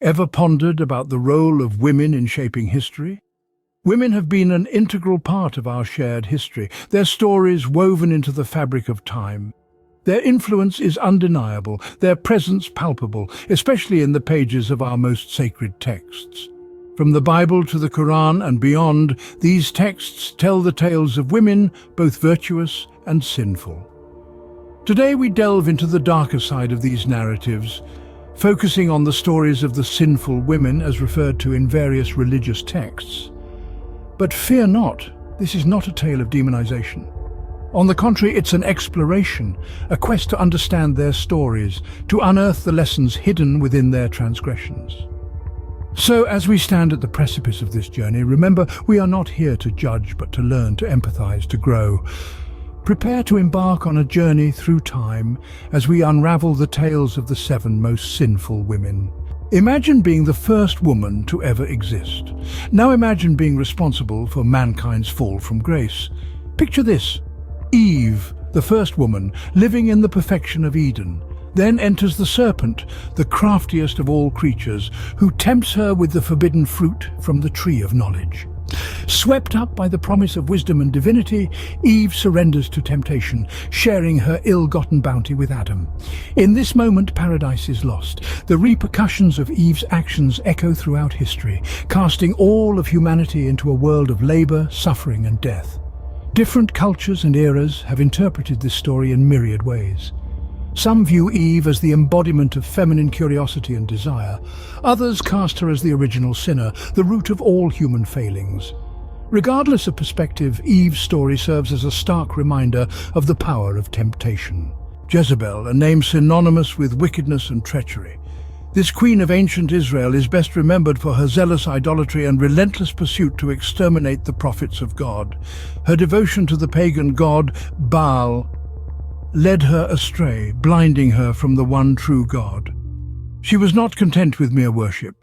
Ever pondered about the role of women in shaping history? Women have been an integral part of our shared history, their stories woven into the fabric of time. Their influence is undeniable, their presence palpable, especially in the pages of our most sacred texts. From the Bible to the Quran and beyond, these texts tell the tales of women, both virtuous and sinful. Today we delve into the darker side of these narratives, focusing on the stories of the sinful women as referred to in various religious texts. But fear not, this is not a tale of demonization. On the contrary, it's an exploration, a quest to understand their stories, to unearth the lessons hidden within their transgressions. So, as we stand at the precipice of this journey, remember, we are not here to judge, but to learn, to empathize, to grow. Prepare to embark on a journey through time as we unravel the tales of the 7 most sinful women. Imagine being the first woman to ever exist. Now imagine being responsible for mankind's fall from grace. Picture this: Eve, the first woman, living in the perfection of Eden. Then enters the serpent, the craftiest of all creatures, who tempts her with the forbidden fruit from the tree of knowledge. Swept up by the promise of wisdom and divinity, Eve surrenders to temptation, sharing her ill-gotten bounty with Adam. In this moment, paradise is lost. The repercussions of Eve's actions echo throughout history, casting all of humanity into a world of labor, suffering, and death. Different cultures and eras have interpreted this story in myriad ways. Some view Eve as the embodiment of feminine curiosity and desire. Others cast her as the original sinner, the root of all human failings. Regardless of perspective, Eve's story serves as a stark reminder of the power of temptation. Jezebel, a name synonymous with wickedness and treachery. This queen of ancient Israel is best remembered for her zealous idolatry and relentless pursuit to exterminate the prophets of God. Her devotion to the pagan god Baal led her astray, blinding her from the one true God. She was not content with mere worship.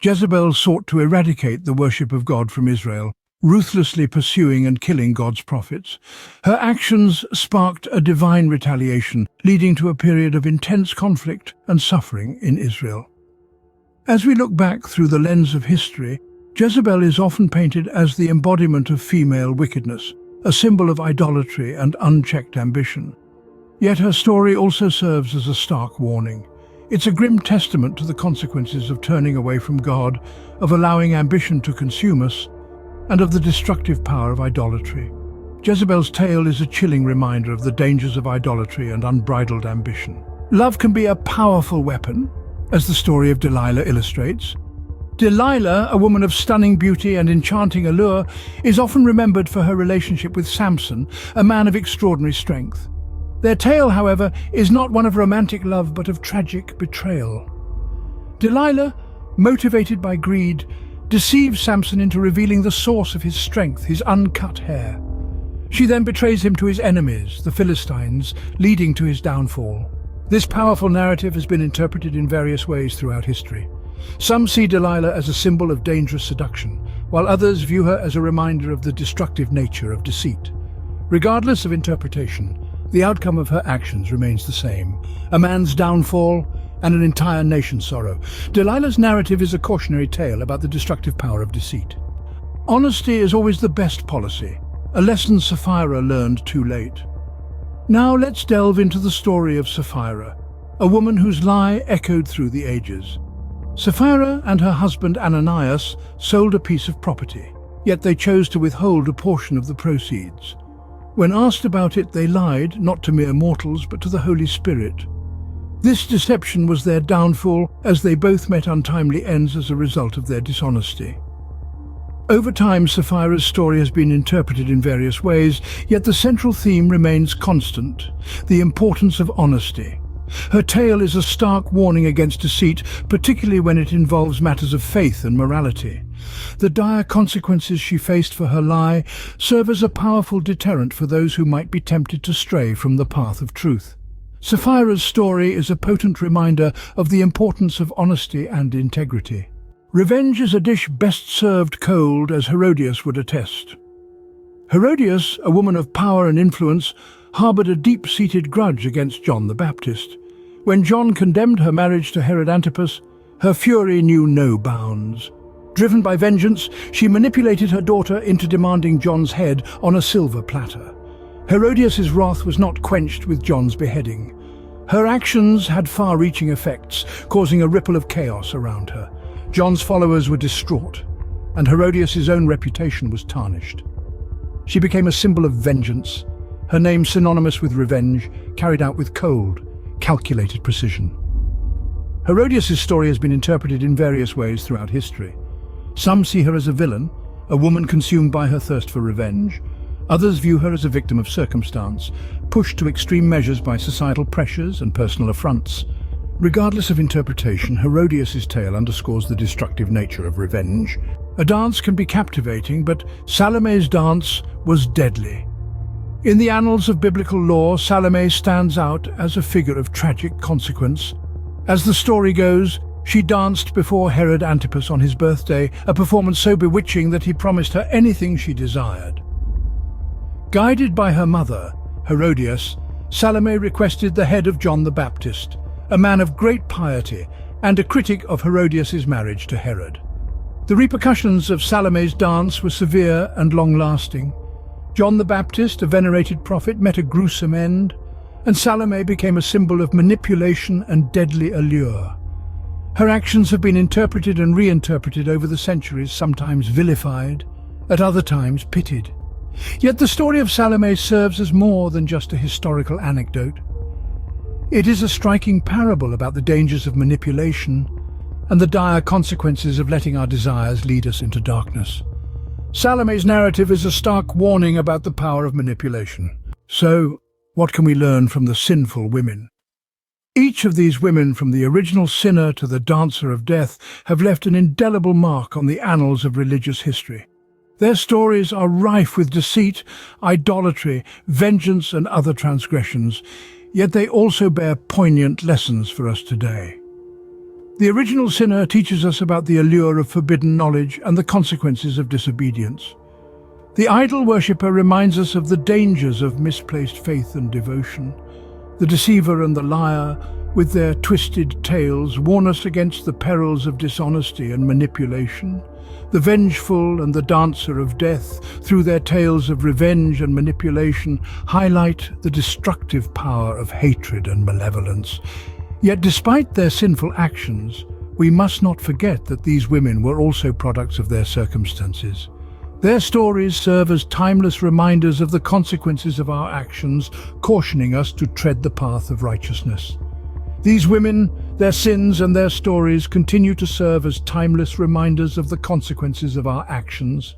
Jezebel sought to eradicate the worship of God from Israel, ruthlessly pursuing and killing God's prophets. Her actions sparked a divine retaliation, leading to a period of intense conflict and suffering in Israel. As we look back through the lens of history, Jezebel is often painted as the embodiment of female wickedness, a symbol of idolatry and unchecked ambition. Yet her story also serves as a stark warning. It's a grim testament to the consequences of turning away from God, of allowing ambition to consume us, and of the destructive power of idolatry. Jezebel's tale is a chilling reminder of the dangers of idolatry and unbridled ambition. Love can be a powerful weapon, as the story of Delilah illustrates. Delilah, a woman of stunning beauty and enchanting allure, is often remembered for her relationship with Samson, a man of extraordinary strength. Their tale, however, is not one of romantic love but of tragic betrayal. Delilah, motivated by greed, deceives Samson into revealing the source of his strength, his uncut hair. She then betrays him to his enemies, the Philistines, leading to his downfall. This powerful narrative has been interpreted in various ways throughout history. Some see Delilah as a symbol of dangerous seduction, while others view her as a reminder of the destructive nature of deceit. Regardless of interpretation, the outcome of her actions remains the same: a man's downfall and an entire nation's sorrow. Delilah's narrative is a cautionary tale about the destructive power of deceit. Honesty is always the best policy, a lesson Sapphira learned too late. Now let's delve into the story of Sapphira, a woman whose lie echoed through the ages. Sapphira and her husband Ananias sold a piece of property, yet they chose to withhold a portion of the proceeds. When asked about it, they lied, not to mere mortals, but to the Holy Spirit. This deception was their downfall, as they both met untimely ends as a result of their dishonesty. Over time, Sapphira's story has been interpreted in various ways, yet the central theme remains constant: the importance of honesty. Her tale is a stark warning against deceit, particularly when it involves matters of faith and morality. The dire consequences she faced for her lie serve as a powerful deterrent for those who might be tempted to stray from the path of truth. Sapphira's story is a potent reminder of the importance of honesty and integrity. Revenge is a dish best served cold, as Herodias would attest. Herodias, a woman of power and influence, harbored a deep-seated grudge against John the Baptist. When John condemned her marriage to Herod Antipas, Her fury knew no bounds. Driven by vengeance, she manipulated her daughter into demanding John's head on a silver platter. Herodias's wrath was not quenched with John's beheading. Her actions had far-reaching effects, causing a ripple of chaos around her. John's followers were distraught, and Herodias's own reputation was tarnished. She became a symbol of vengeance, her name synonymous with revenge, carried out with cold, calculated precision. Herodias's story has been interpreted in various ways throughout history. Some see her as a villain, a woman consumed by her thirst for revenge. Others view her as a victim of circumstance, pushed to extreme measures by societal pressures and personal affronts. Regardless of interpretation, Herodias's tale underscores the destructive nature of revenge. A dance can be captivating, but Salome's dance was deadly. In the annals of biblical lore, Salome stands out as a figure of tragic consequence. As the story goes, she danced before Herod Antipas on his birthday, a performance so bewitching that he promised her anything she desired. Guided by her mother, Herodias, Salome requested the head of John the Baptist, a man of great piety and a critic of Herodias's marriage to Herod. The repercussions of Salome's dance were severe and long-lasting. John the Baptist, a venerated prophet, met a gruesome end, and Salome became a symbol of manipulation and deadly allure. Her actions have been interpreted and reinterpreted over the centuries, sometimes vilified, at other times pitied. Yet the story of Salome serves as more than just a historical anecdote. It is a striking parable about the dangers of manipulation and the dire consequences of letting our desires lead us into darkness. Salome's narrative is a stark warning about the power of manipulation. So, what can we learn from the sinful women? Each of these women, from the original sinner to the dancer of death, have left an indelible mark on the annals of religious history. Their stories are rife with deceit, idolatry, vengeance, and other transgressions, yet they also bear poignant lessons for us today. The original sinner teaches us about the allure of forbidden knowledge and the consequences of disobedience. The idol worshipper reminds us of the dangers of misplaced faith and devotion. The deceiver and the liar, with their twisted tales, warn us against the perils of dishonesty and manipulation. The vengeful and the dancer of death, through their tales of revenge and manipulation, highlight the destructive power of hatred and malevolence. Yet despite their sinful actions, we must not forget that these women were also products of their circumstances. Their stories serve as timeless reminders of the consequences of our actions, cautioning us to tread the path of righteousness. These women, their sins and their stories continue to serve as timeless reminders of the consequences of our actions.